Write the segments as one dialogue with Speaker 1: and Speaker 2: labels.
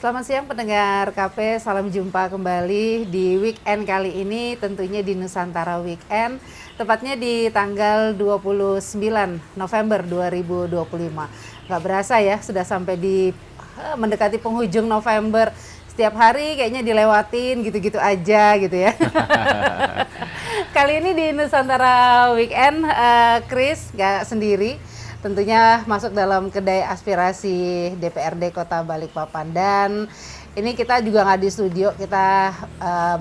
Speaker 1: Selamat siang pendengar KP, salam jumpa kembali di weekend kali ini, tentunya di Nusantara Weekend, tepatnya di tanggal 29 November 2025. Nggak berasa ya, sudah sampai di mendekati penghujung November. Setiap hari kayaknya dilewatin gitu-gitu aja gitu ya. Kali ini di Nusantara Weekend, Chris nggak sendiri. Tentunya masuk dalam kedai aspirasi DPRD Kota Balikpapan, dan ini kita juga nggak di studio, kita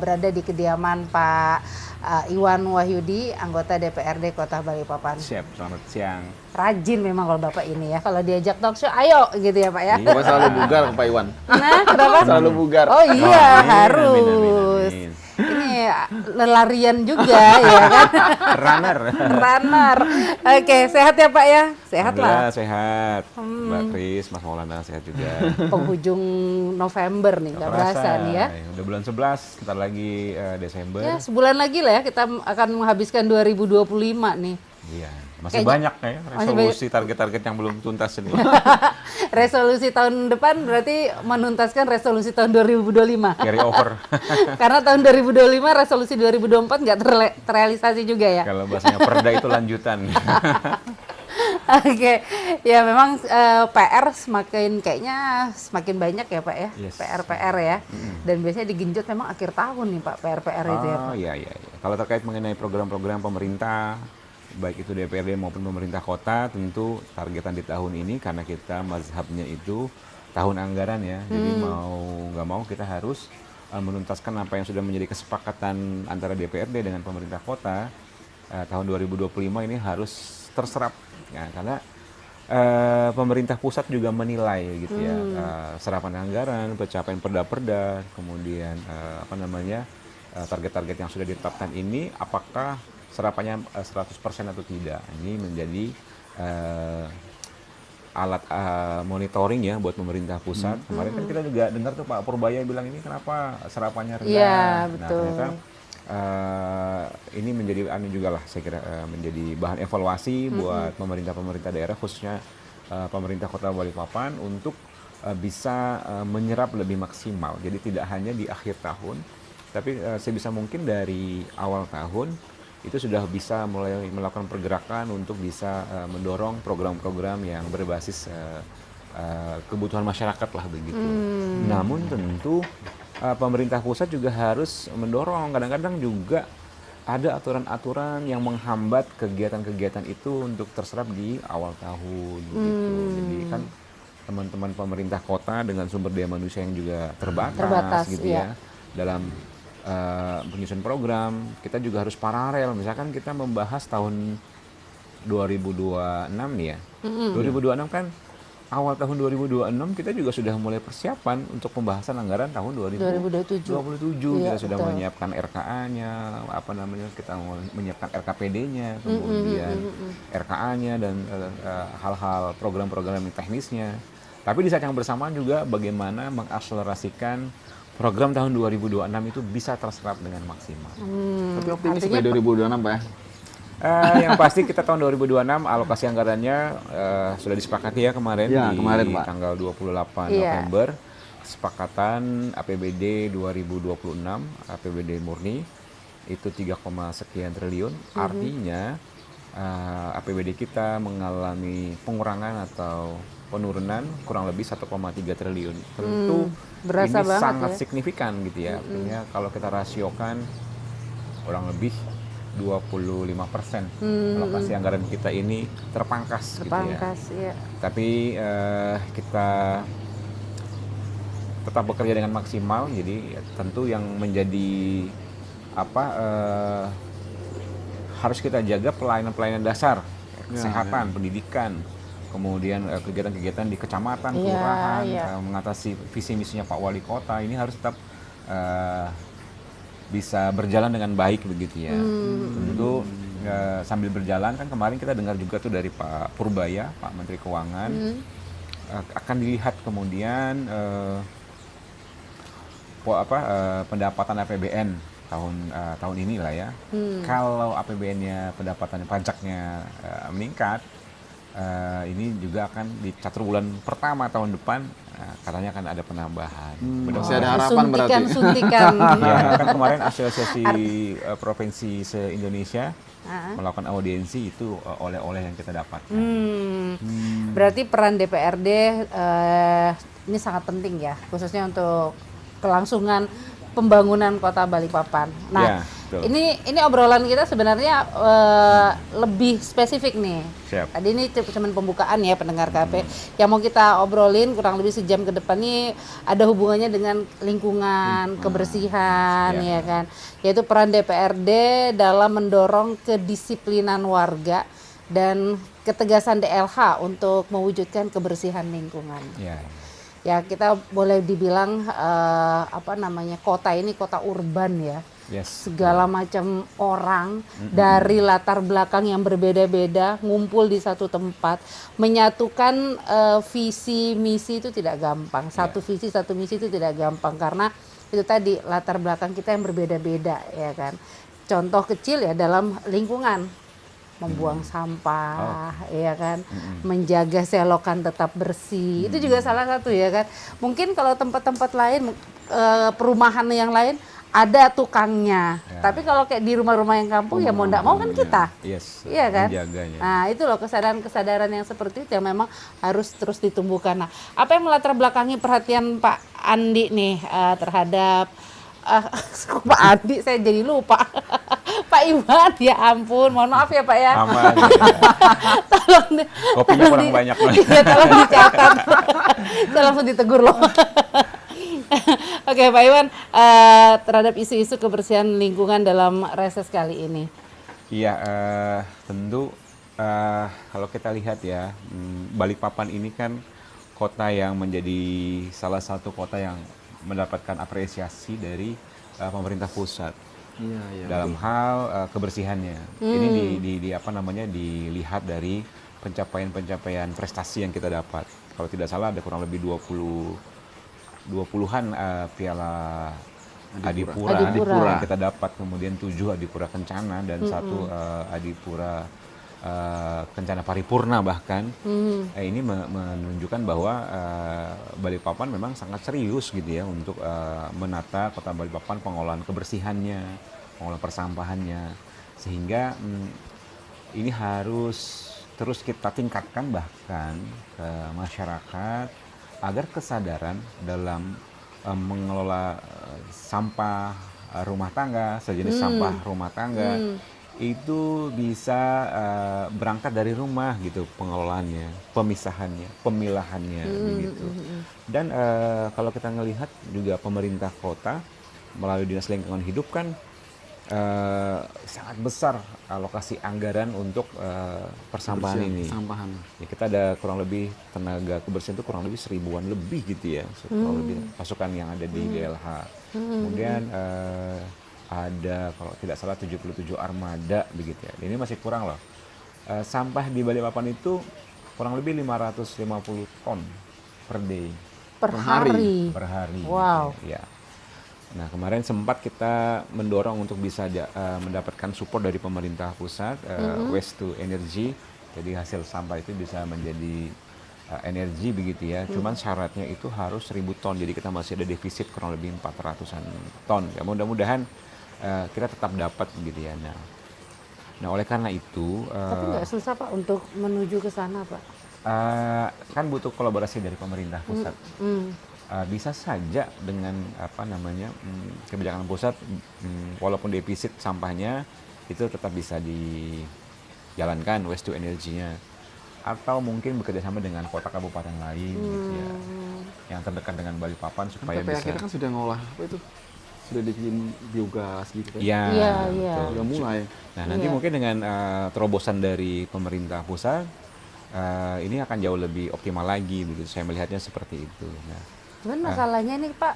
Speaker 1: berada di kediaman Pak Iwan Wahyudi, anggota DPRD Kota Balikpapan.
Speaker 2: Siap, selamat siang.
Speaker 1: Rajin memang kalau Bapak ini ya, kalau diajak talk show ayo gitu ya Pak ya.
Speaker 3: Bapak selalu bugar Pak Iwan.
Speaker 1: Nah, kenapa?
Speaker 3: Selalu bugar.
Speaker 1: Oh iya,
Speaker 2: Amin,
Speaker 1: harus.
Speaker 2: amin.
Speaker 1: Ini lelarian juga ya kan. Runner. Oke, sehat ya Pak ya? Sehat lah.
Speaker 2: Alhamdulillah sehat. Mbak Kris, Mas Maulana sehat juga.
Speaker 1: Penghujung November nih, nggak berasa nih ya.
Speaker 2: Udah bulan 11, sebentar lagi Desember.
Speaker 1: Ya, sebulan lagi lah ya kita akan menghabiskan 2025 nih.
Speaker 2: Iya, masih banyak ya
Speaker 1: masih
Speaker 2: resolusi target-target yang belum tuntas ini.
Speaker 1: Resolusi tahun depan berarti menuntaskan resolusi tahun 2025.
Speaker 2: Carry over.
Speaker 1: Karena tahun 2025 resolusi 2024 nggak terrealisasi juga ya.
Speaker 2: Kalau bahasanya perda itu lanjutan.
Speaker 1: Oke, ya memang PR kayaknya semakin banyak ya Pak ya,
Speaker 2: Yes.
Speaker 1: PR ya, dan biasanya digenjot memang akhir tahun nih Pak, PR itu ya Pak.
Speaker 2: Oh iya. Kalau terkait mengenai program-program pemerintah, baik itu DPRD maupun pemerintah kota, tentu targetan di tahun ini karena kita mazhabnya itu tahun anggaran ya, jadi mau nggak mau kita harus menuntaskan apa yang sudah menjadi kesepakatan antara DPRD dengan pemerintah kota. Tahun 2025 ini harus terserap ya, karena pemerintah pusat juga menilai gitu ya, serapan anggaran, pencapaian perda-perda, kemudian target-target yang sudah ditetapkan ini apakah serapannya 100% atau tidak. Ini menjadi alat monitoring ya buat pemerintah pusat. Kemarin kan kita juga dengar tuh Pak Purbaya bilang ini kenapa serapannya rendah.
Speaker 1: Iya,
Speaker 2: Nah,
Speaker 1: betul.
Speaker 2: ternyata ini menjadi juga lah saya kira menjadi bahan evaluasi buat pemerintah daerah, khususnya pemerintah Kota Balikpapan untuk bisa menyerap lebih maksimal. Jadi tidak hanya di akhir tahun, tapi sebisa mungkin dari awal tahun itu sudah bisa mulai melakukan pergerakan untuk bisa mendorong program-program yang berbasis kebutuhan masyarakat lah begitu. Namun tentu pemerintah pusat juga harus mendorong, kadang-kadang juga ada aturan-aturan yang menghambat kegiatan-kegiatan itu untuk terserap di awal tahun gitu. Jadi kan teman-teman pemerintah kota dengan sumber daya manusia yang juga terbatas gitu ya. Dalam penyusun program, kita juga harus paralel. Misalkan kita membahas tahun 2026 nih ya. 2026 kan awal tahun 2026 kita juga sudah mulai persiapan untuk pembahasan anggaran tahun 2027.
Speaker 1: Iya,
Speaker 2: Kita sudah
Speaker 1: betul.
Speaker 2: menyiapkan RKA-nya, kita menyiapkan RKPD-nya, kemudian RKA-nya dan hal-hal program-program teknisnya. Tapi di saat yang bersamaan juga bagaimana mengakselerasikan program tahun 2026 itu bisa terserap dengan maksimal.
Speaker 3: Tapi optimis Pak 2026 Pak ya?
Speaker 2: Yang pasti kita tahun 2026 alokasi anggarannya sudah disepakati ya kemarin
Speaker 3: Ya,
Speaker 2: di
Speaker 3: kemarin, Pak.
Speaker 2: tanggal 28
Speaker 1: Iya.
Speaker 2: November. Kesepakatan APBD 2026, APBD murni itu 3, sekian triliun. Artinya APBD kita mengalami pengurangan atau penurunan kurang lebih 1,3 triliun. Tentu
Speaker 1: berasa
Speaker 2: ini
Speaker 1: banget
Speaker 2: sangat
Speaker 1: ya.
Speaker 2: signifikan gitu ya. Artinya kalau kita rasiokan kurang lebih 25% alokasi anggaran kita ini terpangkas gitu ya.
Speaker 1: Iya.
Speaker 2: Tapi kita tetap bekerja dengan maksimal. Jadi tentu yang menjadi harus kita jaga pelayanan-pelayanan dasar, kesehatan, pendidikan, kemudian kegiatan-kegiatan di kecamatan, kelurahan, mengatasi visi misinya Pak Wali Kota ini harus tetap bisa berjalan dengan baik begitu ya. Tentu sambil berjalan kan kemarin kita dengar juga tuh dari Pak Purbaya, Pak Menteri Keuangan, akan dilihat kemudian pendapatan APBN tahun ini lah ya. Kalau APBN-nya pendapatan pajaknya meningkat, ini juga akan di 1 bulan pertama tahun depan katanya akan ada penambahan.
Speaker 3: Masih ada harapan berarti.
Speaker 1: Suntikan.
Speaker 2: Ya, kan kemarin asosiasi provinsi se-Indonesia melakukan audiensi itu oleh-oleh yang kita dapatkan.
Speaker 1: Berarti peran DPRD ini sangat penting ya, khususnya untuk kelangsungan pembangunan Kota Balikpapan. Nah,
Speaker 2: Ya, betul.
Speaker 1: ini obrolan kita sebenarnya lebih spesifik nih.
Speaker 2: Siap.
Speaker 1: Tadi ini cuma pembukaan ya pendengar KP. Yang mau kita obrolin kurang lebih sejam ke depan nih ada hubungannya dengan lingkungan, kebersihan,
Speaker 2: Ya.
Speaker 1: ya kan. Yaitu peran DPRD dalam mendorong kedisiplinan warga dan ketegasan DLH untuk mewujudkan kebersihan lingkungan.
Speaker 2: Ya.
Speaker 1: Ya kita boleh dibilang kota ini kota urban ya.
Speaker 2: Yes.
Speaker 1: Segala macam orang dari latar belakang yang berbeda-beda ngumpul di satu tempat, menyatukan visi misi itu tidak gampang. Satu visi satu misi itu tidak gampang karena itu tadi latar belakang kita yang berbeda-beda, ya kan. Contoh kecil ya dalam lingkungan, membuang sampah, ya kan, menjaga selokan tetap bersih, itu juga salah satu ya kan. Mungkin kalau tempat-tempat lain, perumahan yang lain ada tukangnya, tapi kalau kayak di rumah-rumah yang kampung ya mau nggak mau kan kita,
Speaker 2: Yes.
Speaker 1: iya kan.
Speaker 2: Menjaganya.
Speaker 1: Nah itu loh kesadaran-kesadaran yang seperti itu yang memang harus terus ditumbuhkan. Nah apa yang melatar belakangi perhatian Pak Andi nih terhadap Pak Andi, saya jadi lupa. Pak Iwan, ya ampun, mohon maaf ya Pak ya.
Speaker 2: Aman.
Speaker 1: Tolong
Speaker 2: Kopinya kurang banyak loh.
Speaker 1: Iya, tolong dicatat. Saya langsung ditegur loh. Oke Pak Iwan, terhadap isu-isu kebersihan lingkungan dalam reses kali ini.
Speaker 2: Iya, tentu kalau kita lihat ya, Balikpapan ini kan kota yang menjadi salah satu kota yang mendapatkan apresiasi dari pemerintah pusat.
Speaker 3: Iya.
Speaker 2: Dalam hal kebersihannya. Ini dilihat dari pencapaian prestasi yang kita dapat. Kalau tidak salah ada kurang lebih 20-an piala Adipura yang kita dapat, kemudian 7 Adipura Kencana dan 1 Adipura Kencana Paripurna bahkan. Ini menunjukkan bahwa Balikpapan memang sangat serius gitu ya untuk menata kota Balikpapan, pengolahan kebersihannya, pengolahan persampahannya, sehingga ini harus terus kita tingkatkan bahkan ke masyarakat agar kesadaran dalam mengelola sampah rumah tangga, sejenis sampah rumah tangga itu bisa berangkat dari rumah gitu, pengelolaannya, pemisahannya, pemilahannya begitu. Dan kalau kita ngelihat juga pemerintah kota melalui Dinas Lingkungan Hidup kan sangat besar alokasi anggaran untuk persampahan ini. Ya, kita ada kurang lebih tenaga kebersihan itu kurang lebih 1000-an lebih gitu ya, kurang lebih pasukan yang ada di DLH. Kemudian ada kalau tidak salah 77 armada begitu ya. Ini masih kurang loh. Sampah di Balikpapan itu kurang lebih 550 ton per day.
Speaker 1: Per hari.
Speaker 2: Per hari.
Speaker 1: Wow.
Speaker 2: Gitu ya. Nah kemarin sempat kita mendorong untuk bisa mendapatkan support dari pemerintah pusat, waste to energy. Jadi hasil sampah itu bisa menjadi energi begitu ya. Cuman syaratnya itu harus 1000 ton. Jadi kita masih ada defisit kurang lebih 400-an ton. Ya mudah-mudahan kita tetap dapat gitu ya. Nah oleh karena itu
Speaker 1: tapi nggak susah Pak untuk menuju ke sana Pak?
Speaker 2: Kan butuh kolaborasi dari pemerintah pusat. Bisa saja dengan kebijakan pusat, walaupun defisit sampahnya itu tetap bisa dijalankan waste to energy-nya, atau mungkin bekerjasama dengan kota kabupaten lain gitu ya, yang terdekat dengan Balikpapan supaya bisa.
Speaker 3: Kita kan sudah ngolah apa itu? Sudah bikin biogas gitu kan?
Speaker 1: Iya.
Speaker 3: Sudah mulai.
Speaker 2: Nah nanti mungkin dengan terobosan dari pemerintah pusat ini akan jauh lebih optimal lagi begitu. Saya melihatnya seperti itu. Nah,
Speaker 1: cuman masalahnya nih Pak,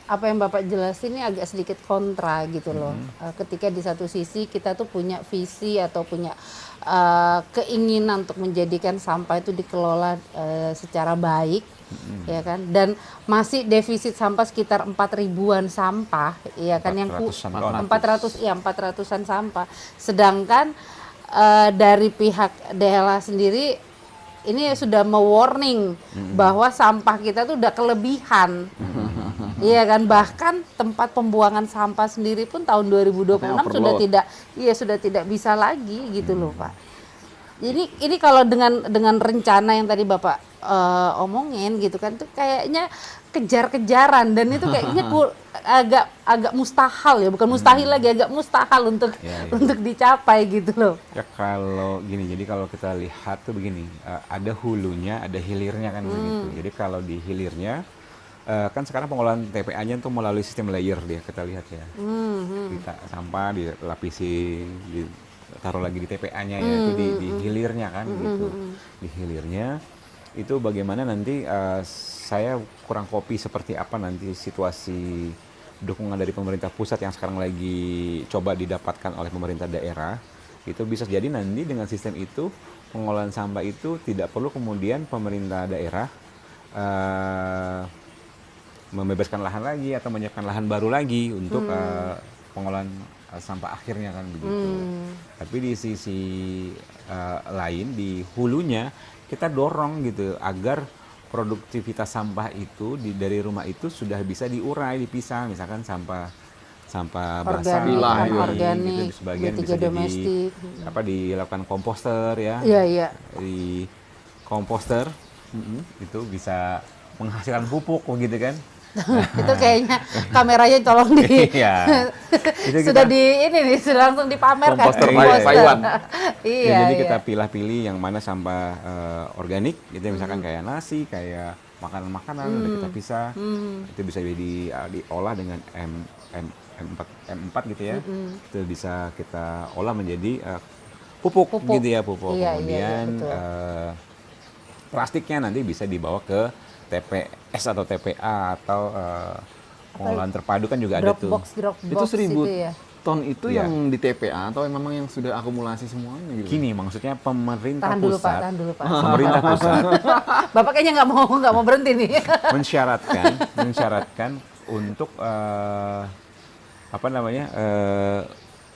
Speaker 1: apa yang Bapak jelasin ini agak sedikit kontra gitu loh. Ketika di satu sisi kita tuh punya visi atau punya keinginan untuk menjadikan sampah itu dikelola secara baik, ya kan, dan masih defisit sampah sekitar 4.000-an sampah, ya kan, yang 400-an sampah. Sedangkan dari pihak DLH sendiri ini sudah me-warning bahwa sampah kita tuh udah kelebihan. Iya kan, bahkan tempat pembuangan sampah sendiri pun tahun 2026 sudah tidak bisa lagi gitu loh Pak. Ini kalau dengan rencana yang tadi Bapak omongin gitu kan, tuh kayaknya kejar-kejaran dan itu kayaknya agak mustahil ya, bukan mustahil lagi, agak mustahil untuk untuk dicapai gitu loh.
Speaker 2: Ya kalau gini, jadi kalau kita lihat tuh begini, ada hulunya, ada hilirnya kan begitu. Jadi kalau di hilirnya kan sekarang pengolahan TPA-nya tuh melalui sistem layer dia, kita lihat ya. Kita sampah dilapisi, taruh lagi di TPA-nya ya, itu di hilirnya kan gitu. Di hilirnya itu bagaimana nanti saya kurang kopi seperti apa nanti situasi dukungan dari pemerintah pusat yang sekarang lagi coba didapatkan oleh pemerintah daerah. Itu bisa jadi nanti dengan sistem itu pengolahan sampah itu tidak perlu kemudian pemerintah daerah membebaskan lahan lagi atau menyiapkan lahan baru lagi untuk pengolahan sampah akhirnya kan begitu. Tapi di sisi lain di hulunya kita dorong gitu agar produktivitas sampah itu dari rumah itu sudah bisa diurai, dipisah, misalkan sampah basah,
Speaker 1: organik,
Speaker 2: gitu, sebagian bisa
Speaker 1: domestik,
Speaker 2: dilakukan komposter ya.
Speaker 1: Iya.
Speaker 2: Di komposter itu bisa menghasilkan pupuk gitu kan.
Speaker 1: Itu kayaknya kameranya tolong sudah langsung dipamerkan.
Speaker 3: Komposter Taiwan.
Speaker 1: Iya.
Speaker 2: Jadi kita pilih-pilih yang mana sampah organik, gitu misalkan kayak nasi, kayak makanan-makanan udah kita pisah, itu bisa diolah dengan M4 gitu ya, itu bisa kita olah menjadi pupuk gitu ya, pupuk. Kemudian plastiknya nanti bisa dibawa ke TPS atau TPA atau pengolahan terpadu kan juga ada tuh.
Speaker 3: Itu 1000
Speaker 1: ya?
Speaker 3: ton itu yang di TPA atau memang yang sudah akumulasi semuanya gitu?
Speaker 2: Gini, maksudnya pemerintah
Speaker 1: tahan
Speaker 2: pusat.
Speaker 1: Tahan dulu, Pak.
Speaker 2: Pemerintah pusat.
Speaker 1: Bapak kayaknya nggak mau berhenti nih.
Speaker 2: mensyaratkan untuk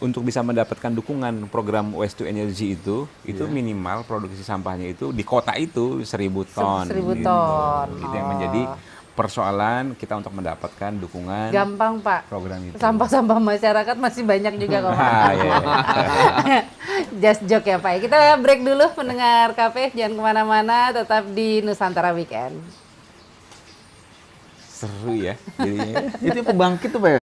Speaker 2: untuk bisa mendapatkan dukungan program Waste to Energy itu minimal produksi sampahnya itu di kota itu 1000 ton.
Speaker 1: 1000 ton.
Speaker 2: Itu yang menjadi persoalan kita untuk mendapatkan dukungan.
Speaker 1: Gampang Pak.
Speaker 2: Program itu.
Speaker 1: Sampah-sampah masyarakat masih banyak juga kok.
Speaker 2: Iya.
Speaker 1: Just joke ya Pak. Kita break dulu pendengar KP, jangan kemana-mana, tetap di Nusantara Weekend.
Speaker 2: Seru ya. Jadinya.
Speaker 3: Itu pembangkit tuh Pak ya?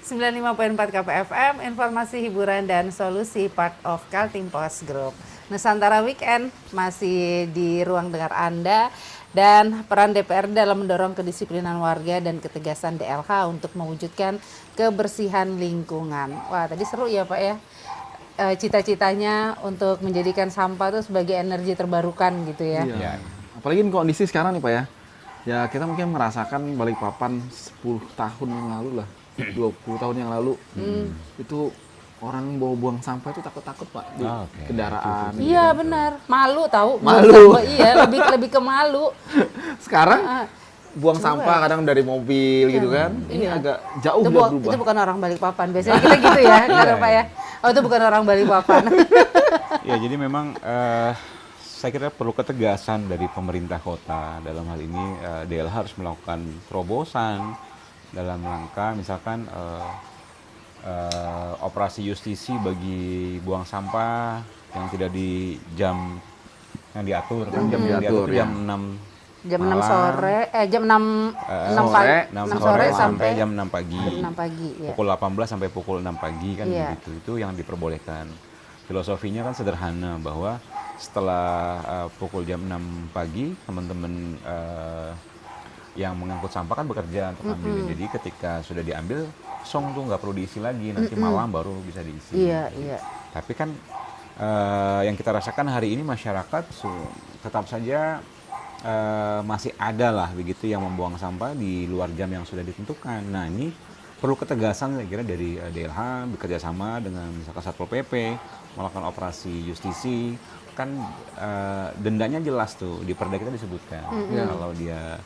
Speaker 1: 95.4 KPFM, informasi hiburan dan solusi part of Kaltim Post Group. Nusantara Weekend masih di ruang dengar Anda, dan peran DPR dalam mendorong kedisiplinan warga dan ketegasan DLH untuk mewujudkan kebersihan lingkungan. Wah, tadi seru ya Pak ya. Cita-citanya untuk menjadikan sampah itu sebagai energi terbarukan gitu ya.
Speaker 3: Iya. Apalagi in kondisi sekarang nih Pak ya. Ya kita mungkin merasakan Balikpapan 10 tahun yang lalu lah. 20 tahun yang lalu itu orang bawa buang sampah itu takut-takut Pak di kendaraan.
Speaker 1: Iya benar, malu tahu.
Speaker 3: Malu.
Speaker 1: Iya, lebih ke malu.
Speaker 3: Sekarang buang sampah kadang dari mobil gitu kan. Ini agak jauh
Speaker 1: Itu,
Speaker 3: udah berubah.
Speaker 1: itu bukan orang Balikpapan. Biasanya kita gitu ya, kan Pak ya. Oh itu bukan orang Balikpapan.
Speaker 2: Ya jadi memang saya kira perlu ketegasan dari pemerintah kota dalam hal ini. DLH harus melakukan terobosan dalam rangka misalkan operasi justisi bagi buang sampah yang tidak di jam yang diatur. Jam diatur
Speaker 3: ya.
Speaker 2: jam 6
Speaker 1: Jam 6
Speaker 2: malam,
Speaker 1: sore, jam 6
Speaker 3: sore,
Speaker 1: 6
Speaker 2: sore
Speaker 1: sampai
Speaker 2: sampai jam 6 pagi.
Speaker 1: jam 6 pagi ya.
Speaker 2: Pukul 18 sampai pukul 6 pagi kan
Speaker 1: Iya.
Speaker 2: begitu. Itu yang diperbolehkan. Filosofinya kan sederhana bahwa setelah pukul jam 6 pagi teman-teman yang mengangkut sampah kan bekerja untuk ambil. Jadi ketika sudah diambil, song tuh nggak perlu diisi lagi. Nanti malam baru bisa diisi.
Speaker 1: Iya, iya.
Speaker 2: Tapi kan yang kita rasakan hari ini masyarakat tetap saja masih ada lah begitu yang membuang sampah di luar jam yang sudah ditentukan. Nah ini perlu ketegasan saya kira dari DLH bekerja sama dengan misalkan Satpol PP melakukan operasi justisi. Kan dendanya jelas tuh di Perda kita disebutkan. Kalau dia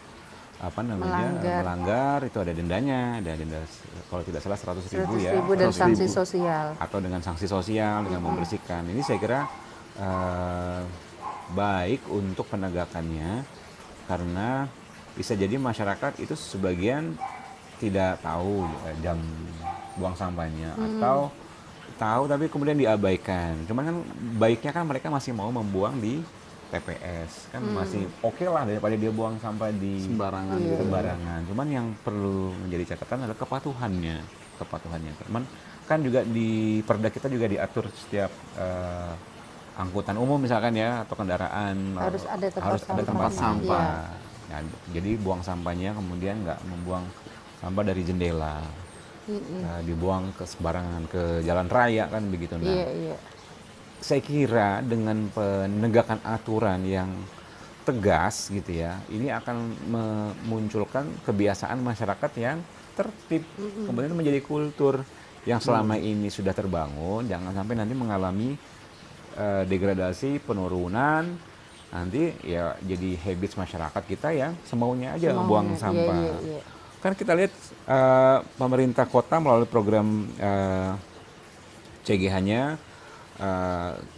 Speaker 2: melanggar itu ada dendanya, ada denda kalau tidak salah 100.000 ya.
Speaker 1: 100.000 dan sanksi sosial.
Speaker 2: Atau dengan sanksi sosial dengan membersihkan. Ini saya kira baik untuk penegakannya karena bisa jadi masyarakat itu sebagian tidak tahu jam buang sampahnya atau tahu tapi kemudian diabaikan. Cuman kan baiknya kan mereka masih mau membuang di TPS kan masih oke lah daripada dia buang sampah di sembarangan. Cuman yang perlu menjadi catatan adalah kepatuhannya. Cuman kan juga di Perda kita juga diatur setiap angkutan umum misalkan ya atau kendaraan
Speaker 1: Harus ada
Speaker 2: tempat sampah.
Speaker 1: Iya.
Speaker 2: Nah, jadi buang sampahnya kemudian nggak membuang sampah dari jendela, dibuang ke sembarangan ke jalan raya kan begitu. Nah,
Speaker 1: Iya.
Speaker 2: saya kira dengan penegakan aturan yang tegas gitu ya, ini akan memunculkan kebiasaan masyarakat yang tertib, kemudian menjadi kultur yang selama ini sudah terbangun, jangan sampai nanti mengalami degradasi, penurunan, nanti ya jadi habits masyarakat kita yang semaunya aja buang sampah.
Speaker 1: Iya.
Speaker 2: Kan kita lihat pemerintah kota melalui program CGH-nya,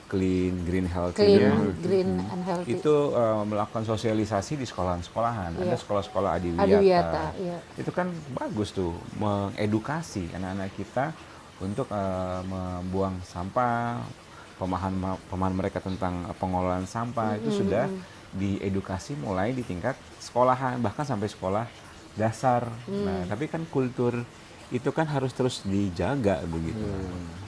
Speaker 2: Clean Green Healthy,
Speaker 1: Green and Healthy.
Speaker 2: itu melakukan sosialisasi di sekolahan-sekolahan. Ada sekolah-sekolah
Speaker 1: Adiwiyata, iya.
Speaker 2: Itu kan bagus tuh mengedukasi anak-anak kita untuk membuang sampah. Pemahaman mereka tentang pengelolaan sampah itu sudah diedukasi mulai di tingkat sekolahan bahkan sampai sekolah dasar. Nah, tapi kan kultur itu kan harus terus dijaga begitu.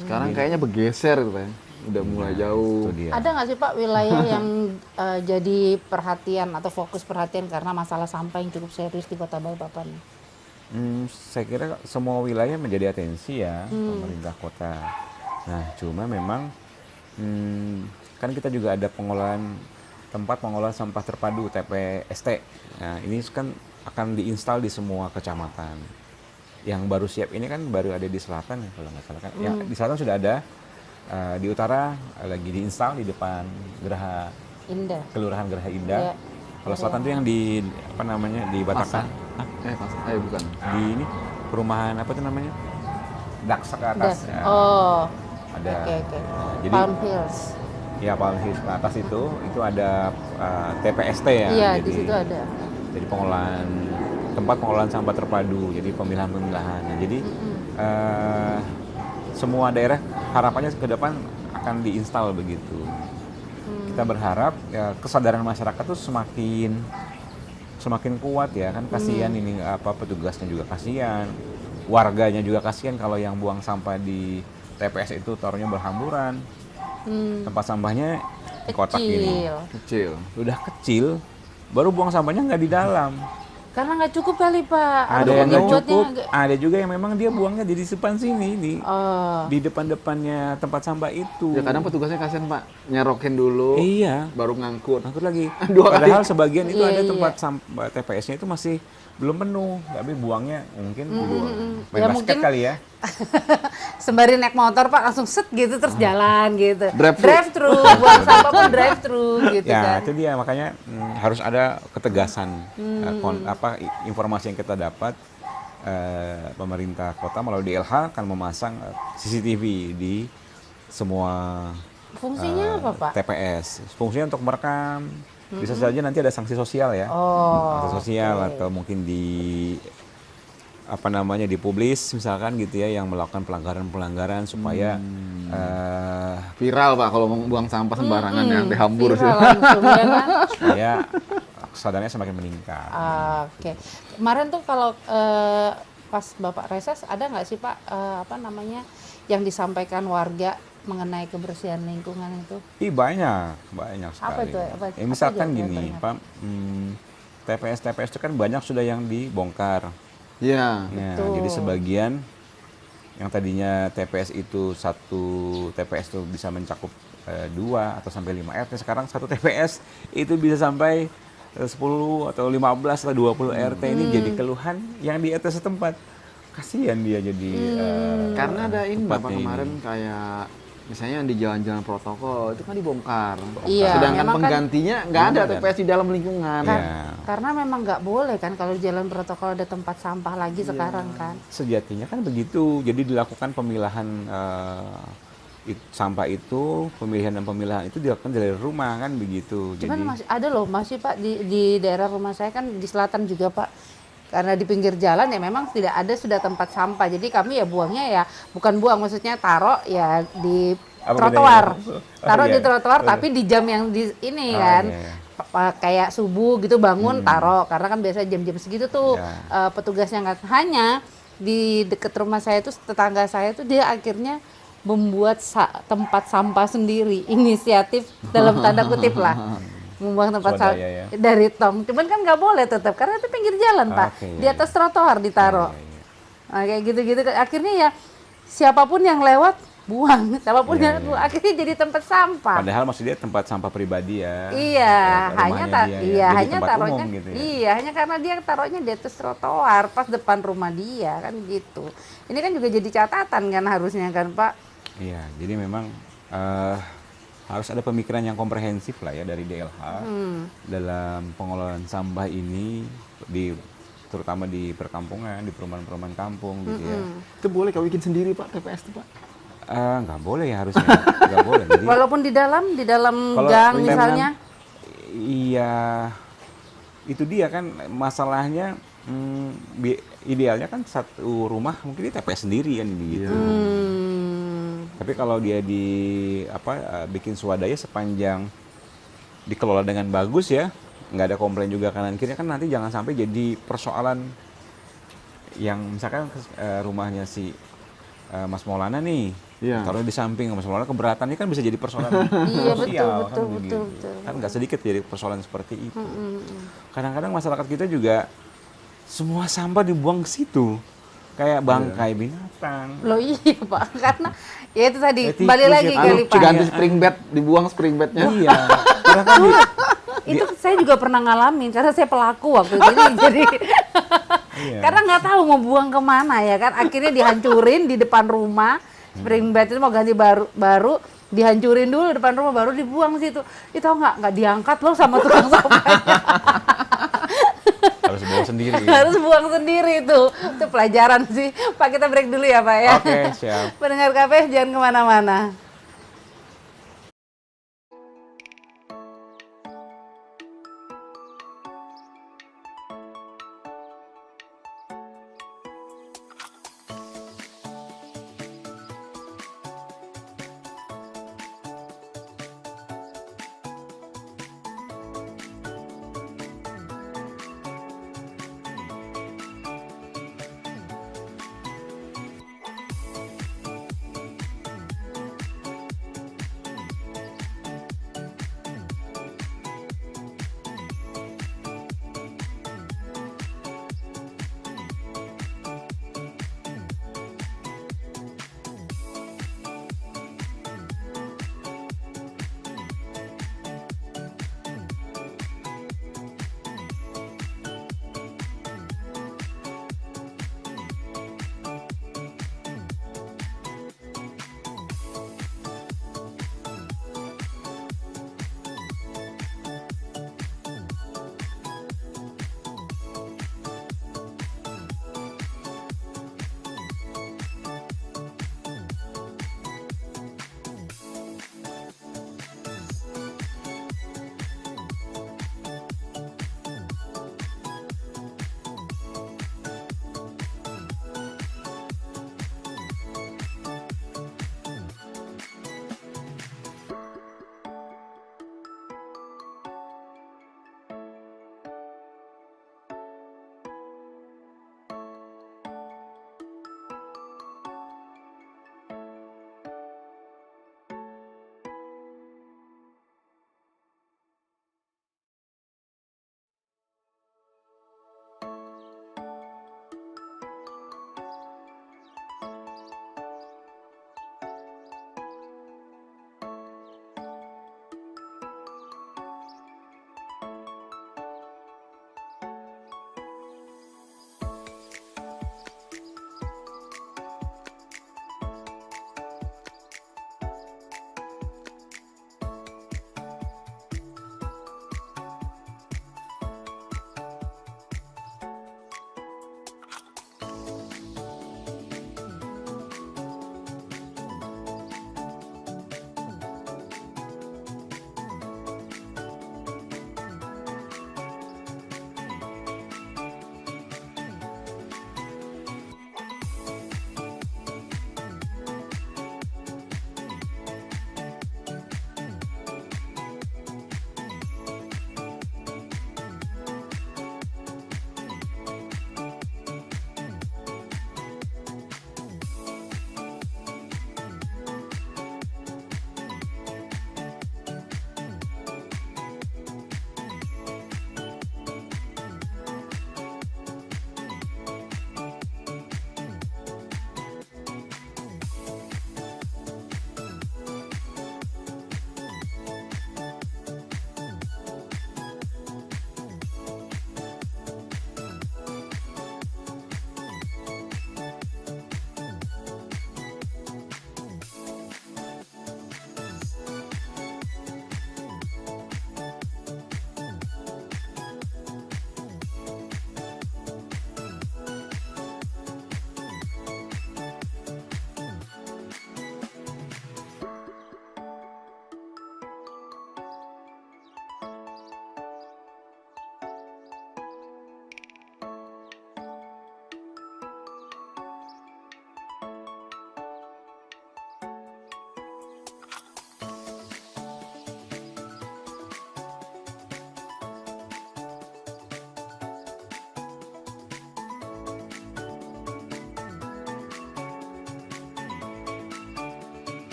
Speaker 3: Sekarang kayaknya bergeser gitu Pak. Udah mulai jauh.
Speaker 2: Itu dia.
Speaker 1: Ada nggak sih Pak wilayah yang jadi perhatian atau fokus perhatian karena masalah sampah yang cukup serius di Kota Balikpapan?
Speaker 2: Saya kira semua wilayah menjadi atensi ya pemerintah kota. Nah, cuma memang kan kita juga ada tempat pengolahan sampah terpadu TPST. Nah, ini kan akan diinstal di semua kecamatan. Yang baru siap ini kan baru ada di selatan ya kalau nggak salah kan. Yang di selatan sudah ada, di utara lagi diinstal di depan Geraha
Speaker 1: Indah.
Speaker 2: Kelurahan Geraha Indah.
Speaker 1: Iya.
Speaker 2: Kalau selatan itu yang di di Batakan.
Speaker 3: Bukan.
Speaker 2: Di ini perumahan apa itu namanya? Daksa ke atas. Ya.
Speaker 1: Oh.
Speaker 2: Ada.
Speaker 1: Oke.
Speaker 2: Jadi
Speaker 1: Palm Hills.
Speaker 2: ya Palm Hills ke atas itu ada TPST ya.
Speaker 1: Iya,
Speaker 2: jadi,
Speaker 1: di situ ada.
Speaker 2: Jadi tempat pengolahan sampah terpadu. Jadi pemilahan-pemilahan. Nah, jadi semua daerah harapannya ke depan akan diinstal begitu. Kita berharap ya, kesadaran masyarakat tuh semakin kuat ya kan, kasihan ini petugasnya juga kasihan. warganya juga kasihan kalau yang buang sampah di TPS itu taruhnya berhamburan. Tempat sampahnya kotak ini.
Speaker 1: Kecil.
Speaker 3: Kecil.
Speaker 2: Udah kecil, baru buang sampahnya nggak di dalam.
Speaker 1: Karena nggak cukup kali Pak.
Speaker 2: Ada
Speaker 1: Atau
Speaker 2: yang nggak
Speaker 1: pembuatnya
Speaker 2: cukup,
Speaker 1: agak-
Speaker 2: ada juga yang memang dia buangnya di depan sini,
Speaker 1: Oh.
Speaker 2: di depan-depannya tempat sampah itu.
Speaker 3: Ya kadang petugasnya kasihan Pak, nyerokin dulu,
Speaker 2: Iya,
Speaker 3: baru ngangkut.
Speaker 2: angkut lagi.
Speaker 3: Dua kali.
Speaker 2: Padahal sebagian itu
Speaker 1: Iya,
Speaker 2: ada
Speaker 1: iya.
Speaker 2: tempat sampah TPS-nya itu masih belum penuh, tapi buangnya mungkin main
Speaker 1: Ya,
Speaker 2: basket
Speaker 1: mungkin
Speaker 2: kali ya.
Speaker 1: Sembari naik motor Pak langsung set gitu terus jalan gitu.
Speaker 3: Drive
Speaker 1: Thru, buang sampah pun drive thru gitu
Speaker 2: Ya,
Speaker 1: kan.
Speaker 2: itu dia makanya harus ada ketegasan informasi yang kita dapat. Pemerintah kota melalui DLH akan memasang CCTV di semua
Speaker 1: Fungsinya apa Pak?
Speaker 2: TPS. Fungsinya untuk merekam. Bisa saja nanti ada sanksi sosial ya.
Speaker 1: Oh.
Speaker 2: Sanksi sosial atau mungkin dipublis misalkan gitu ya, yang melakukan pelanggaran supaya
Speaker 3: Viral Pak kalau mau buang sampah sembarangan yang dihambur sih.
Speaker 1: Viral langsung ya kan.
Speaker 2: supaya kesadarannya semakin meningkat.
Speaker 1: Oke. Kemarin tuh kalau pas Bapak reses ada nggak sih Pak yang disampaikan warga mengenai kebersihan lingkungan itu?
Speaker 2: Banyak sekali.
Speaker 1: Apa itu?
Speaker 2: Ya, misalkan
Speaker 1: apa aja
Speaker 2: gini,
Speaker 1: yang
Speaker 2: Pak, TPS itu kan banyak sudah yang dibongkar.
Speaker 3: Iya.
Speaker 2: Nah,
Speaker 1: Betul.
Speaker 2: jadi sebagian yang tadinya TPS itu satu TPS itu bisa mencakup 2 atau sampai 5 RT, sekarang satu TPS itu bisa sampai 10 atau 15 atau 20 RT. Ini jadi keluhan yang di RT setempat. Kasihan dia jadi
Speaker 3: Karena ada ini Bapak
Speaker 2: tempatnya ini.
Speaker 3: kemarin kayak misalnya yang di jalan-jalan protokol itu kan dibongkar.
Speaker 1: Iya,
Speaker 3: Sedangkan
Speaker 1: memang kan-
Speaker 3: penggantinya nggak ada
Speaker 2: Nggak ada.
Speaker 3: TPS di dalam lingkungan.
Speaker 2: Iya.
Speaker 1: Karena memang nggak boleh kan kalau jalan protokol ada tempat sampah lagi sekarang kan.
Speaker 2: Sejatinya kan begitu. Jadi dilakukan pemilahan sampah itu, pemilihan dan pemilahan itu dilakukan dari rumah kan begitu.
Speaker 1: Cuman
Speaker 2: Jadi
Speaker 1: masih ada loh, masih Pak di daerah rumah saya kan di selatan juga Pak. Karena di pinggir jalan ya memang tidak ada sudah tempat sampah. Jadi kami ya buangnya ya bukan buang, maksudnya taruh ya di
Speaker 2: Apa
Speaker 1: trotoar.
Speaker 2: bedanya?
Speaker 1: Taruh
Speaker 2: iya.
Speaker 1: di trotoar tapi di jam yang di ini kan.
Speaker 2: iya.
Speaker 1: Kayak subuh gitu bangun taruh, karena kan biasa jam-jam segitu tuh
Speaker 2: Ya.
Speaker 1: petugasnya nggak, hanya di deket rumah saya tuh tetangga saya tuh dia akhirnya membuat tempat sampah sendiri, inisiatif dalam tanda kutip lah, membuang tempat sampah
Speaker 2: Swadaya ya.
Speaker 1: dari tong. Cuman kan nggak boleh tetap karena itu pinggir jalan Pak,
Speaker 2: Oke,
Speaker 1: di atas trotoar ditaruh. Nah, kayak gitu-gitu akhirnya ya siapapun yang lewat buang, siapapun
Speaker 2: Iya,
Speaker 1: yang lewat akhirnya jadi tempat sampah.
Speaker 2: Padahal maksudnya tempat sampah pribadi ya.
Speaker 1: Iya,
Speaker 2: Rumahnya
Speaker 1: hanya
Speaker 2: dia ya.
Speaker 1: iya
Speaker 2: Jadi
Speaker 1: hanya
Speaker 2: tempat
Speaker 1: taruhnya
Speaker 2: umum gitu ya.
Speaker 1: iya, hanya karena dia taruhnya di atas trotoar pas depan rumah dia kan gitu. Ini kan juga jadi catatan kan harusnya kan Pak.
Speaker 2: Iya, jadi memang harus ada pemikiran yang komprehensif lah ya dari DLH dalam pengelolaan sampah ini, terutama di perkampungan, di perumahan-perumahan kampung gitu ya.
Speaker 3: Itu boleh kalau bikin sendiri Pak TPS itu Pak.
Speaker 2: Nggak boleh ya harusnya, nggak boleh. Jadi
Speaker 1: Walaupun di dalam
Speaker 2: kalau
Speaker 1: gang
Speaker 2: memang-
Speaker 1: misalnya.
Speaker 2: Iya, itu dia kan masalahnya. Idealnya kan satu rumah mungkin di TPS sendiri kan gitu. Tapi kalau dia bikin swadaya sepanjang dikelola dengan bagus ya, nggak ada komplain juga kanan kiri, kan nanti jangan sampai jadi persoalan yang misalkan rumahnya si Mas Maulana nih,
Speaker 3: Iya.
Speaker 2: taruh di samping Mas Maulana keberatan, ini kan bisa jadi persoalan
Speaker 1: Iya,
Speaker 2: sosial
Speaker 1: betul,
Speaker 2: kan
Speaker 1: betul.
Speaker 2: kan nggak sedikit jadi persoalan seperti itu. Kadang-kadang masyarakat kita juga semua sampah dibuang ke situ, kayak bangkai binatang.
Speaker 1: Loh iya Pak, karena ya itu tadi
Speaker 2: Tikus
Speaker 1: balik
Speaker 2: ya,
Speaker 1: lagi
Speaker 2: Pak.
Speaker 1: kali Pak.
Speaker 3: Ganti spring bed, dibuang spring bednya.
Speaker 2: Iya, karena kan
Speaker 1: Itu saya juga pernah ngalamin karena saya pelaku waktu itu jadi
Speaker 2: Iya.
Speaker 1: karena nggak tahu mau buang kemana ya kan, akhirnya dihancurin di depan rumah. Spring bed itu mau ganti baru dihancurin dulu depan rumah baru dibuang situ. Itu nggak diangkat loh sama tukang sampahnya.
Speaker 2: harus bawa sendiri.
Speaker 1: Harus buang sendiri itu pelajaran sih Pak. Kita break dulu ya Pak ya.
Speaker 2: Oke, siap.
Speaker 1: Pendengar KP jangan kemana-mana.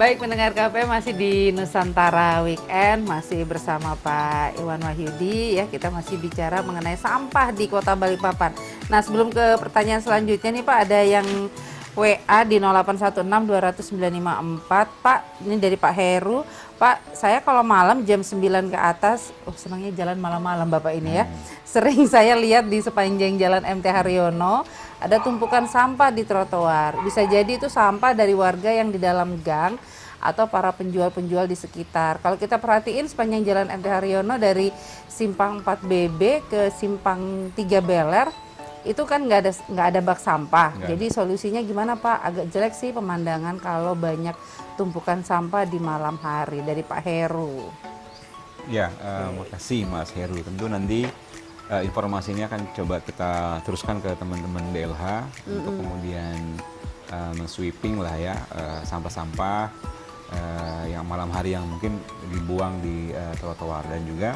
Speaker 1: Baik, pendengar KP masih di Nusantara Weekend, masih bersama Pak Iwan Wahyudi ya. Kita masih bicara mengenai sampah di Kota Balikpapan. Nah, sebelum ke pertanyaan selanjutnya nih Pak, ada yang WA di 0816 200 954. Pak, ini dari Pak Heru. Pak, saya kalau malam jam 9 ke atas, senangnya jalan malam-malam Bapak ini ya. Sering saya lihat di sepanjang jalan MT Haryono ada tumpukan sampah di trotoar. Bisa jadi itu sampah dari warga yang di dalam gang atau para penjual-penjual di sekitar. Kalau kita perhatiin sepanjang jalan MT Haryono dari Simpang 4BB ke Simpang 3 Beler, itu kan nggak ada bak sampah. Jadi solusinya gimana Pak? Agak jelek sih pemandangan kalau banyak tumpukan sampah di malam hari. Dari Pak Heru.
Speaker 2: Ya, makasih Mas Heru. Tentu nanti informasi ini akan coba kita teruskan ke teman-teman DLH untuk kemudian men-sweeping lah ya sampah-sampah yang malam hari yang mungkin dibuang di trotoar. Dan juga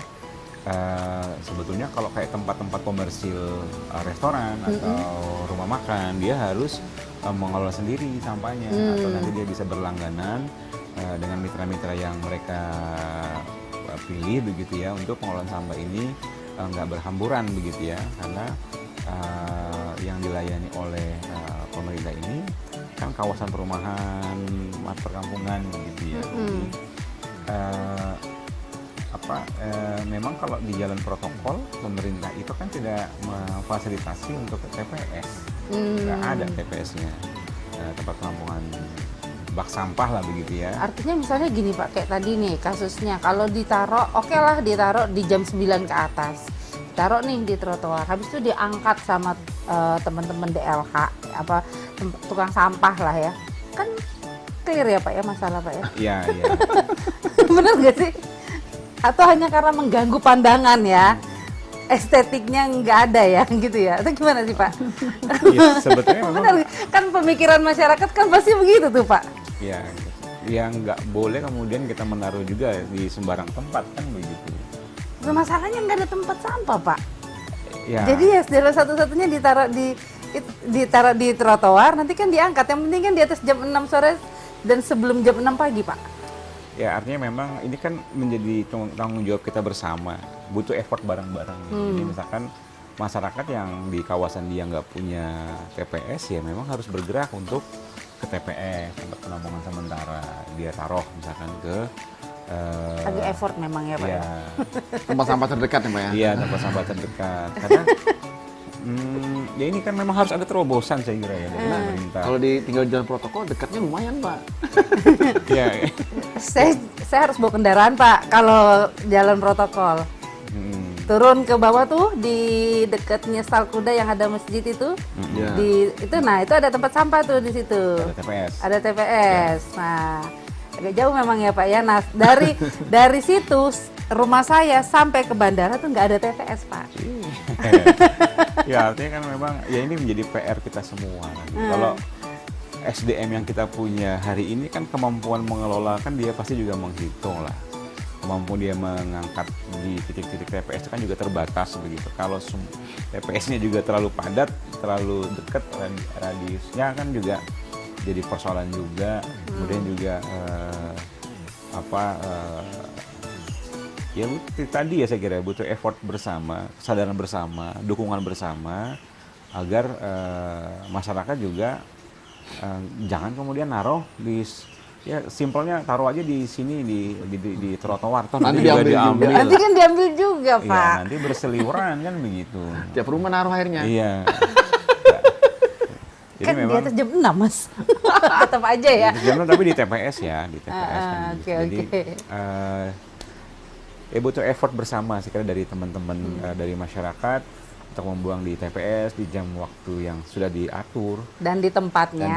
Speaker 2: sebetulnya kalau kayak tempat-tempat komersil, restoran atau rumah makan, dia harus mengelola sendiri sampahnya, atau nanti dia bisa berlangganan dengan mitra-mitra yang mereka pilih begitu ya, untuk pengelolaan sampah ini nggak berhamburan begitu ya, karena yang dilayani oleh pemerintah ini kan kawasan perumahan, perkampungan begitu ya. Jadi, memang kalau di jalan protokol pemerintah itu kan tidak memfasilitasi untuk TPS, nggak ada TPS-nya, tempat penampungan bak sampah lah begitu ya.
Speaker 1: Artinya misalnya gini Pak, kayak tadi nih kasusnya, kalau ditaruh, oke lah ditaruh di jam 9 ke atas, taruh nih di trotoar, habis itu diangkat sama teman-teman DLH, tukang sampah lah ya, kan clear ya Pak ya masalah Pak ya?
Speaker 2: Iya, iya.
Speaker 1: Bener gak sih? Atau hanya karena mengganggu pandangan ya? Estetiknya nggak ada ya gitu ya, atau gimana sih Pak?
Speaker 2: Ya, sebetulnya memang
Speaker 1: benar, kan pemikiran masyarakat kan pasti begitu tuh Pak.
Speaker 2: ya, yang nggak boleh kemudian kita menaruh juga di sembarang tempat kan begitu.
Speaker 1: Masalahnya nggak ada tempat sampah Pak.
Speaker 2: Ya.
Speaker 1: Jadi ya jalan satu-satunya ditaruh di trotoar, nanti kan diangkat. Yang penting kan di atas jam 6 sore dan sebelum jam 6 pagi Pak.
Speaker 2: Ya, artinya memang ini kan menjadi tanggung jawab kita bersama, butuh effort bareng-bareng. Jadi misalkan masyarakat yang di kawasan dia nggak punya TPS, ya memang harus bergerak untuk ke TPS, tempat penampungan sementara. Dia taruh misalkan ke
Speaker 1: agak effort memang ya Pak ya.
Speaker 3: Tempat sampah terdekat ya Pak ya?
Speaker 2: Iya, tempat sampah terdekat. Karena ya ini kan memang harus ada terobosan saya kira ya dari pemerintah.
Speaker 3: Kalau tinggal jalan protokol dekatnya lumayan Pak.
Speaker 2: Iya.
Speaker 1: Saya harus bawa kendaraan Pak kalau jalan protokol. Turun ke bawah tuh di dekatnya stal kuda yang ada masjid itu. Itu ada tempat sampah tuh di situ.
Speaker 2: Ada TPS.
Speaker 1: Ada TPS. Nah, agak jauh memang ya Pak ya. Nah, dari situ rumah saya sampai ke bandara tuh nggak ada TPS Pak.
Speaker 2: Ya, artinya kan memang ya ini menjadi PR kita semua. Kalau SDM yang kita punya hari ini kan kemampuan mengelola kan dia pasti juga menghitung lah. Kemampuan dia mengangkat di titik-titik TPS itu kan juga terbatas begitu. Kalau TPS-nya juga terlalu padat, terlalu dekat, radiusnya kan juga jadi persoalan juga. Kemudian juga ya tadi ya saya kira butuh effort bersama, kesadaran bersama, dukungan bersama agar masyarakat juga jangan kemudian naruh di, ya simpelnya taruh aja di sini di trotoar, toh nanti juga diambil.
Speaker 1: Nanti kan diambil juga Pak.
Speaker 2: Iya, nanti berseliweran kan begitu.
Speaker 3: Tiap rumah naruh airnya.
Speaker 2: Iya. Jadi
Speaker 1: Kan
Speaker 2: memang
Speaker 1: di atas jam 6 Mas. Tetap aja ya.
Speaker 2: di jam 6, tapi di TPS ya, di TPS kan.
Speaker 1: Oke.
Speaker 2: Ya butuh effort bersama sih dari teman-teman dari masyarakat untuk membuang di TPS di jam waktu yang sudah diatur
Speaker 1: Dan di tempatnya.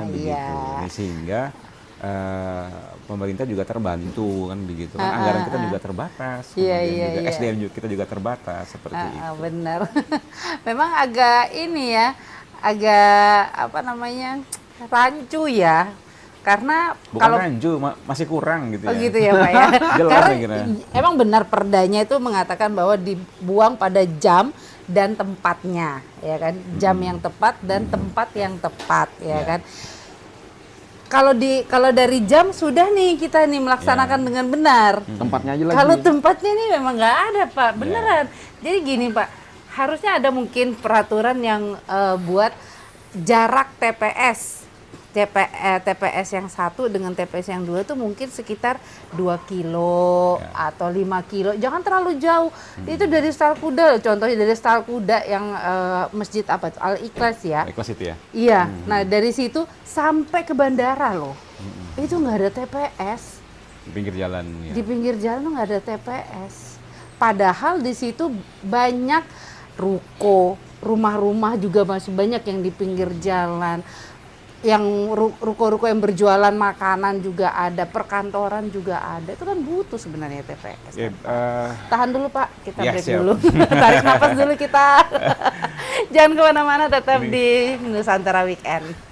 Speaker 2: begitu.
Speaker 1: Iya.
Speaker 2: Sehingga pemerintah juga terbantu kan begitu. Kan anggaran kita juga terbatas.
Speaker 1: Iya,
Speaker 2: Kemudian juga
Speaker 1: iya.
Speaker 2: SDM juga kita juga terbatas seperti itu.
Speaker 1: Benar. Memang agak ini ya, agak rancu ya. Karena
Speaker 2: Bukan
Speaker 1: kalau
Speaker 2: rancu, masih kurang gitu ya.
Speaker 1: Oh gitu ya Pak ya.
Speaker 2: Jelas
Speaker 1: Karena
Speaker 2: saya kira.
Speaker 1: emang benar perdanya itu mengatakan bahwa dibuang pada jam dan tempatnya, ya kan? Jam yang tepat dan tempat yang tepat, ya kan? kalau dari jam sudah nih kita nih melaksanakan dengan benar.
Speaker 3: Tempatnya aja lagi.
Speaker 1: Kalau tempatnya nih memang nggak ada Pak, beneran. Jadi gini Pak, harusnya ada mungkin peraturan yang buat jarak TPS yang satu dengan TPS yang dua tuh mungkin sekitar 2 kilo atau 5 kilo, jangan terlalu jauh. Itu dari Stal Kuda, contohnya dari Stal Kuda yang masjid apa itu, Al Ikhlas ya.
Speaker 2: Ikhlas itu ya?
Speaker 1: Iya, nah dari situ sampai ke bandara loh, itu nggak ada TPS.
Speaker 2: Di pinggir jalan ya.
Speaker 1: Di pinggir jalan tuh nggak ada TPS. Padahal di situ banyak ruko, rumah-rumah juga masih banyak yang di pinggir jalan. Yang ruko-ruko yang berjualan makanan juga ada, perkantoran juga ada. Itu kan butuh sebenarnya TPS. Tahan dulu Pak, kita break dulu. Tarik nafas dulu kita. Jangan kemana-mana, tetap di Nusantara Weekend.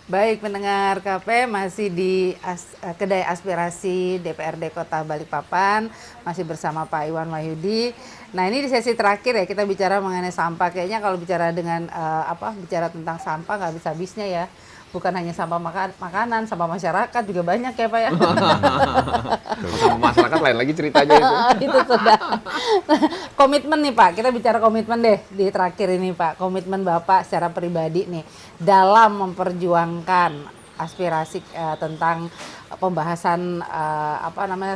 Speaker 1: Baik, pendengar KP masih di Kedai Aspirasi DPRD Kota Balikpapan, masih bersama Pak Iwan Wahyudi. Nah, ini di sesi terakhir ya, kita bicara mengenai sampah. Kayaknya kalau bicara dengan bicara tentang sampah nggak bisa habisnya ya. Bukan hanya sampah makanan, sampah masyarakat juga banyak ya Pak ya.
Speaker 3: Sama masyarakat lain lagi ceritanya itu.
Speaker 1: Itu sudah. Komitmen nih Pak, kita bicara komitmen deh di terakhir ini Pak. Komitmen Bapak secara pribadi nih dalam memperjuangkan aspirasi tentang pembahasan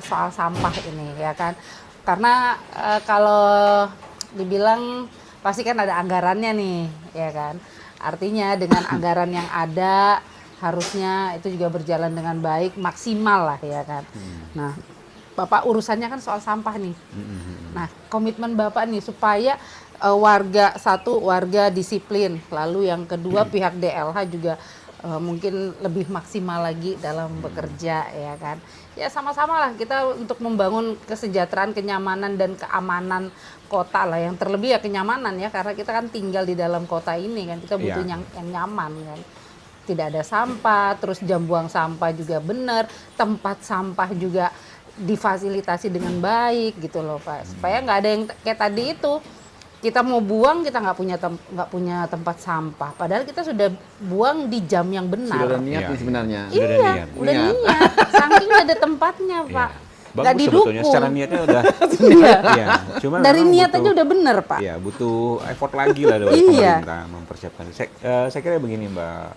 Speaker 1: soal sampah ini ya kan. Karena kalau dibilang pasti kan ada anggarannya nih ya kan. Artinya dengan anggaran yang ada harusnya itu juga berjalan dengan baik, maksimal lah ya kan. Nah, Bapak urusannya kan soal sampah nih. Nah, komitmen Bapak nih supaya warga disiplin, lalu yang kedua pihak DLH juga mungkin lebih maksimal lagi dalam bekerja ya kan. Ya sama-sama lah kita untuk membangun kesejahteraan, kenyamanan dan keamanan kota lah, yang terlebih ya kenyamanan ya, karena kita kan tinggal di dalam kota ini kan, kita butuh yang nyaman kan. Tidak ada sampah, terus jam buang sampah juga benar, tempat sampah juga difasilitasi dengan baik gitu loh Pak, supaya nggak ada yang kayak tadi itu kita mau buang kita nggak punya tempat sampah, padahal kita sudah buang di jam yang benar.
Speaker 3: Sudah ada niat nih sebenarnya.
Speaker 1: Iya, udah niat. Saking ada tempatnya Pak. Nggak didukung.
Speaker 2: Secara niatnya udah.
Speaker 1: Iya.
Speaker 2: Cuma
Speaker 1: dari niat aja udah benar Pak.
Speaker 2: Iya, butuh effort lagi lah dari pemerintah mempersiapkan. Saya kira begini Mbak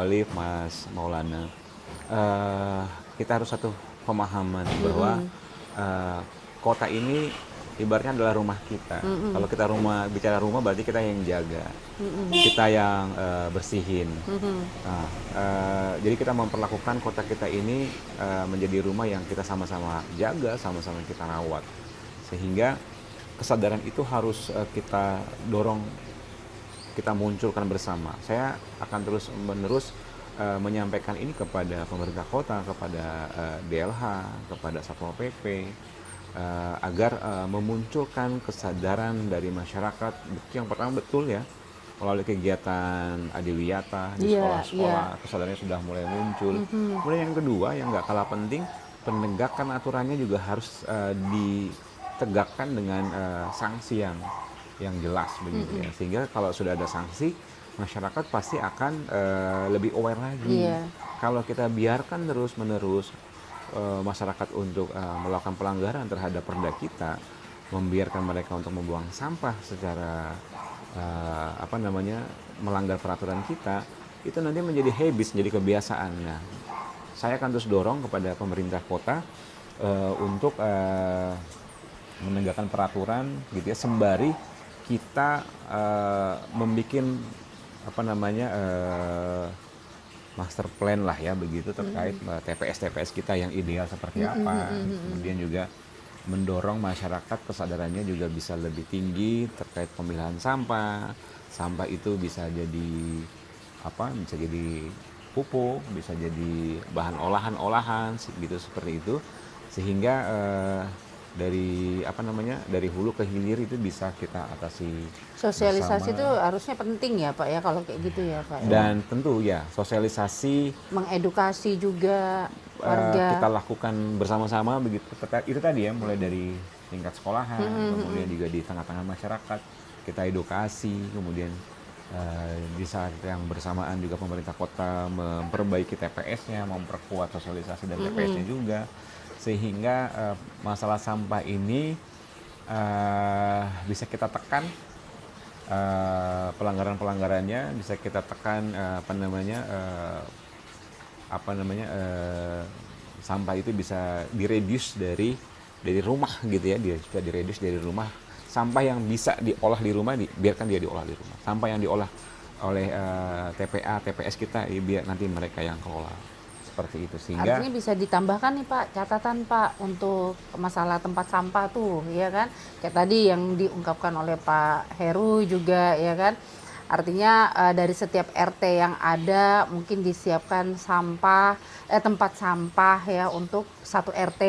Speaker 2: Olive, Mas Maulana, kita harus satu pemahaman bahwa kota ini ibaratnya adalah rumah kita. Kalau kita bicara rumah berarti kita yang jaga, kita yang bersihin. Nah, jadi kita memperlakukan kota kita ini menjadi rumah yang kita sama-sama jaga, sama-sama kita rawat. Sehingga kesadaran itu harus kita dorong, kita munculkan bersama. Saya akan terus-menerus menyampaikan ini kepada pemerintah kota, kepada DLH, kepada Satpol PP, agar memunculkan kesadaran dari masyarakat. Yang pertama betul ya, melalui kegiatan adiwiyata di sekolah-sekolah, kesadarannya sudah mulai muncul. Kemudian yang kedua yang nggak kalah penting, penegakan aturannya juga harus ditegakkan dengan sanksi yang jelas begitu ya. Sehingga kalau sudah ada sanksi, masyarakat pasti akan lebih aware lagi. Kalau kita biarkan terus-menerus masyarakat untuk melakukan pelanggaran terhadap perda kita, membiarkan mereka untuk membuang sampah secara melanggar peraturan kita, itu nanti menjadi habits, menjadi kebiasaan. Nah, saya akan terus dorong kepada pemerintah kota untuk menegakkan peraturan gitu ya, sembari kita membuat master plan lah ya begitu terkait TPS kita yang ideal seperti apa. Kemudian juga mendorong masyarakat kesadarannya juga bisa lebih tinggi terkait pemilahan sampah. Sampah itu bisa jadi bisa jadi pupuk, bisa jadi bahan olahan gitu, seperti itu. Sehingga dari hulu ke hilir itu bisa kita atasi.
Speaker 1: Sosialisasi
Speaker 2: bersama.
Speaker 1: itu harusnya penting ya Pak ya kalau kayak gitu ya Pak.
Speaker 2: Dan tentu ya sosialisasi,
Speaker 1: mengedukasi juga warga.
Speaker 2: kita lakukan bersama-sama begitu. Itu tadi ya, mulai dari tingkat sekolahan, kemudian juga di tengah-tengah masyarakat kita edukasi, kemudian di saat yang bersamaan juga pemerintah kota memperbaiki TPS-nya, memperkuat sosialisasi dari TPS-nya juga, sehingga masalah sampah ini bisa kita tekan, pelanggaran-pelanggarannya bisa kita tekan, sampah itu bisa direduce dari rumah gitu ya, bisa direduce dari rumah. Sampah yang bisa diolah di rumah biarkan dia diolah di rumah. Sampah yang diolah oleh TPS kita biar nanti mereka yang kelola. Seperti itu, sehingga
Speaker 1: artinya bisa ditambahkan nih Pak catatan Pak untuk masalah tempat sampah tuh ya kan, kayak tadi yang diungkapkan oleh Pak Heru juga ya kan, artinya dari setiap RT yang ada mungkin disiapkan tempat sampah ya untuk satu RT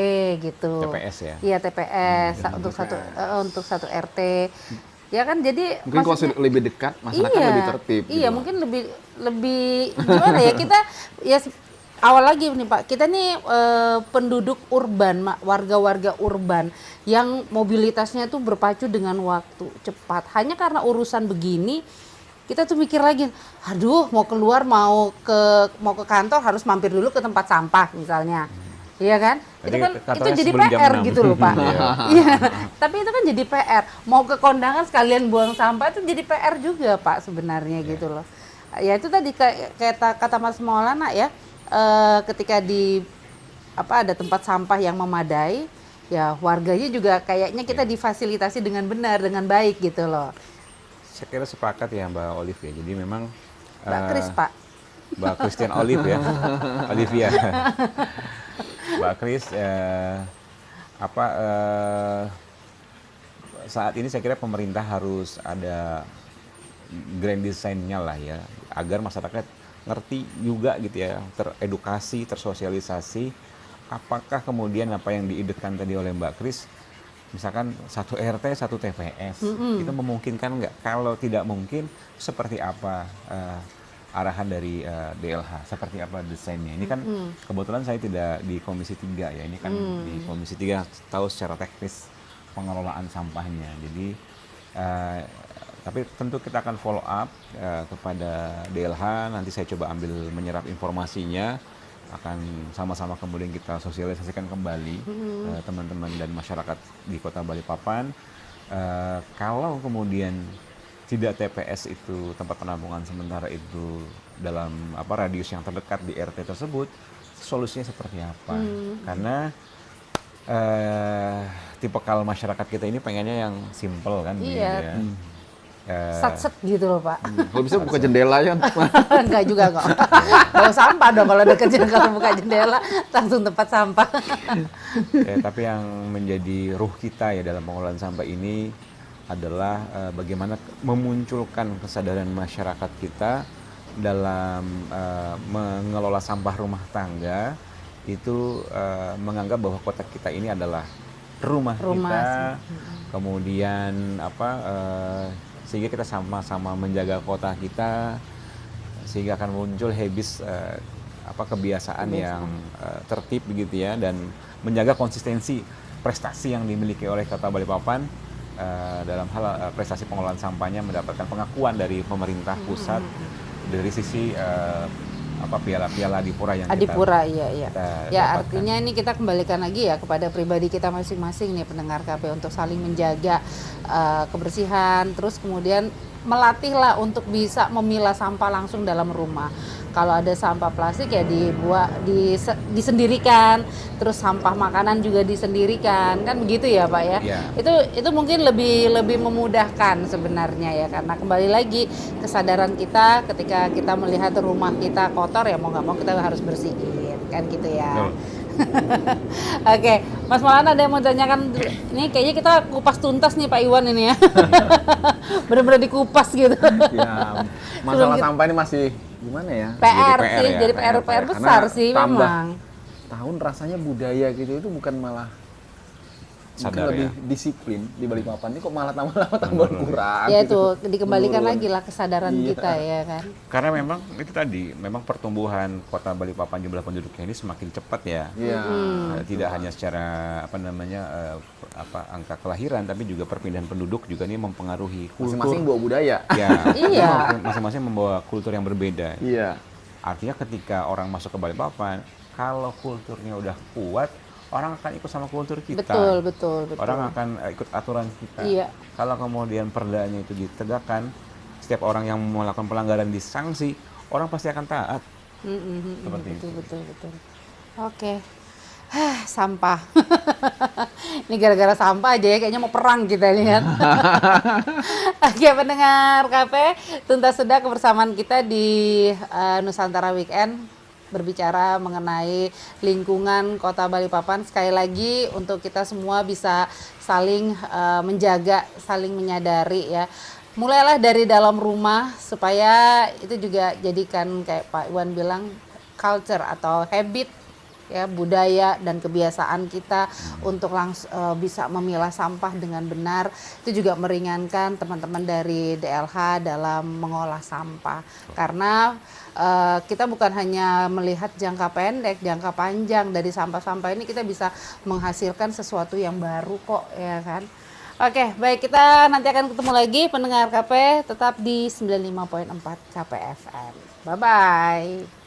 Speaker 1: gitu.
Speaker 2: TPS ya.
Speaker 1: Iya TPS untuk satu RT. Ya kan, jadi
Speaker 3: Mungkin kalau
Speaker 1: maksudnya
Speaker 3: lebih dekat, masyarakat
Speaker 1: iya,
Speaker 3: lebih tertib.
Speaker 1: iya
Speaker 3: gitu.
Speaker 1: mungkin lebih gimana ya, kita ya awal lagi nih Pak, kita nih penduduk urban, warga-warga urban yang mobilitasnya tuh berpacu dengan waktu cepat. Hanya karena urusan begini, kita tuh mikir lagi, aduh mau keluar mau ke kantor harus mampir dulu ke tempat sampah misalnya. Iya kan?
Speaker 2: Tadi
Speaker 1: Itu kan
Speaker 2: katanya
Speaker 1: itu jadi
Speaker 2: sebelum jam
Speaker 1: PR
Speaker 2: 6.
Speaker 1: gitu loh Pak.
Speaker 2: Iya.
Speaker 1: Iya. Tapi itu kan jadi PR. Mau ke kondangan sekalian buang sampah itu jadi PR juga Pak sebenarnya gitu loh. Ya itu tadi kata Mas Maulana ya, ketika ada tempat sampah yang memadai, ya warganya juga kayaknya kita difasilitasi dengan benar, dengan baik gitu loh.
Speaker 2: Saya kira sepakat ya Mbak Olive ya. Jadi memang
Speaker 1: Mbak Kris Pak.
Speaker 2: Mbak Christian Olive ya, Olivia. Mbak Kris, saat ini saya kira pemerintah harus ada grand design-nya lah ya, agar masyarakat ngerti juga gitu ya, teredukasi, tersosialisasi. Apakah kemudian apa yang diidekan tadi oleh Mbak Kris, misalkan satu RT, satu TPS, itu memungkinkan nggak? Kalau tidak mungkin, seperti apa arahan dari DLH, seperti apa desainnya? Ini kan kebetulan saya tidak di Komisi 3 ya, ini kan di Komisi 3 tahu secara teknis pengelolaan sampahnya. Jadi, tapi tentu kita akan follow up kepada DLH, nanti saya coba ambil menyerap informasinya, akan sama-sama kemudian kita sosialisasikan kembali teman-teman dan masyarakat di Kota Balikpapan. Kalau kemudian tidak TPS itu, tempat penampungan sementara itu dalam radius yang terdekat di RT tersebut, solusinya seperti apa? Karena tipikal masyarakat kita ini pengennya yang simple kan,
Speaker 1: Iya.
Speaker 2: gitu ya.
Speaker 1: Sat-set gitu loh Pak.
Speaker 3: Kalau bisa buka jendela ya.
Speaker 1: Enggak juga kok. Bawa sampah dong kalau deketnya, kalau buka jendela langsung tempat sampah.
Speaker 2: Tapi yang menjadi ruh kita ya dalam pengelolaan sampah ini adalah bagaimana memunculkan kesadaran masyarakat kita dalam mengelola sampah rumah tangga itu, menganggap bahwa kota kita ini adalah rumah kita, kemudian sehingga kita sama-sama menjaga kota kita, sehingga akan muncul habits kebiasaan yang tertib begitu ya, dan menjaga konsistensi prestasi yang dimiliki oleh Kota Balikpapan dalam hal prestasi pengelolaan sampahnya, mendapatkan pengakuan dari pemerintah pusat dari sisi piala-piala Adipura yang
Speaker 1: Adipura, iya.
Speaker 2: kita
Speaker 1: Ya
Speaker 2: dapatkan.
Speaker 1: artinya ini kita kembalikan lagi ya kepada pribadi kita masing-masing nih pendengar KP, untuk saling menjaga kebersihan, terus kemudian melatihlah untuk bisa memilah sampah langsung dalam rumah. Kalau ada sampah plastik ya disendirikan, terus sampah makanan juga disendirikan, kan begitu ya Pak ya.
Speaker 2: Ya.
Speaker 1: Itu mungkin lebih memudahkan sebenarnya ya, karena kembali lagi kesadaran kita ketika kita melihat rumah kita kotor ya mau nggak mau kita harus bersihin kan gitu ya. Oke, Mas Maulana ada yang mau tanyakan? Ini kayaknya kita kupas tuntas nih Pak Iwan ini ya. Benar-benar dikupas gitu.
Speaker 3: Ya, masalah sampah ini masih gimana ya?
Speaker 1: PR
Speaker 2: PR
Speaker 1: sih,
Speaker 2: ya,
Speaker 1: jadi PR besar
Speaker 3: Karena
Speaker 1: sih
Speaker 3: tambah
Speaker 1: memang.
Speaker 3: Tahun rasanya budaya gitu itu bukan malah
Speaker 2: Sadar
Speaker 3: mungkin lebih
Speaker 2: ya.
Speaker 3: disiplin di Balikpapan ini, kok malah tambah kurang.
Speaker 1: Ya itu
Speaker 3: gitu.
Speaker 1: dikembalikan
Speaker 3: Menurun.
Speaker 1: lagi lah kesadaran
Speaker 3: Iya.
Speaker 1: kita ya kan.
Speaker 2: Karena memang itu tadi, memang pertumbuhan Kota Balikpapan jumlah penduduknya ini semakin cepat ya.
Speaker 3: Iya.
Speaker 2: Tidak hanya secara angka kelahiran, tapi juga perpindahan penduduk juga ini mempengaruhi kultur.
Speaker 3: Masing-masing bawa budaya.
Speaker 2: Ya,
Speaker 1: Iya.
Speaker 2: masing-masing membawa kultur yang berbeda.
Speaker 3: Iya.
Speaker 2: Artinya ketika orang masuk ke Balikpapan, kalau kulturnya udah kuat, orang akan ikut sama kultur kita.
Speaker 1: Betul.
Speaker 2: Orang akan ikut aturan kita.
Speaker 1: Iya.
Speaker 2: Kalau kemudian perdanya itu ditegakkan, setiap orang yang melakukan pelanggaran disanksi, orang pasti akan taat. Seperti itu.
Speaker 1: Betul. Oke. Sampah. Ini gara-gara sampah aja ya, kayaknya mau perang kita nih kan. Oke, pendengar KP, tuntas sudah kebersamaan kita di Nusantara Weekend, berbicara mengenai lingkungan Kota Balikpapan. Sekali lagi untuk kita semua bisa saling menjaga, saling menyadari ya. Mulailah dari dalam rumah supaya itu juga jadikan kayak Pak Iwan bilang culture atau habit ya budaya dan kebiasaan kita untuk bisa memilah sampah dengan benar. Itu juga meringankan teman-teman dari DLH dalam mengolah sampah. Karena kita bukan hanya melihat jangka pendek, jangka panjang dari sampah-sampah ini, kita bisa menghasilkan sesuatu yang baru kok, ya kan. Oke, baik, kita nanti akan ketemu lagi pendengar KP, tetap di 95.4 KP FM. Bye-bye.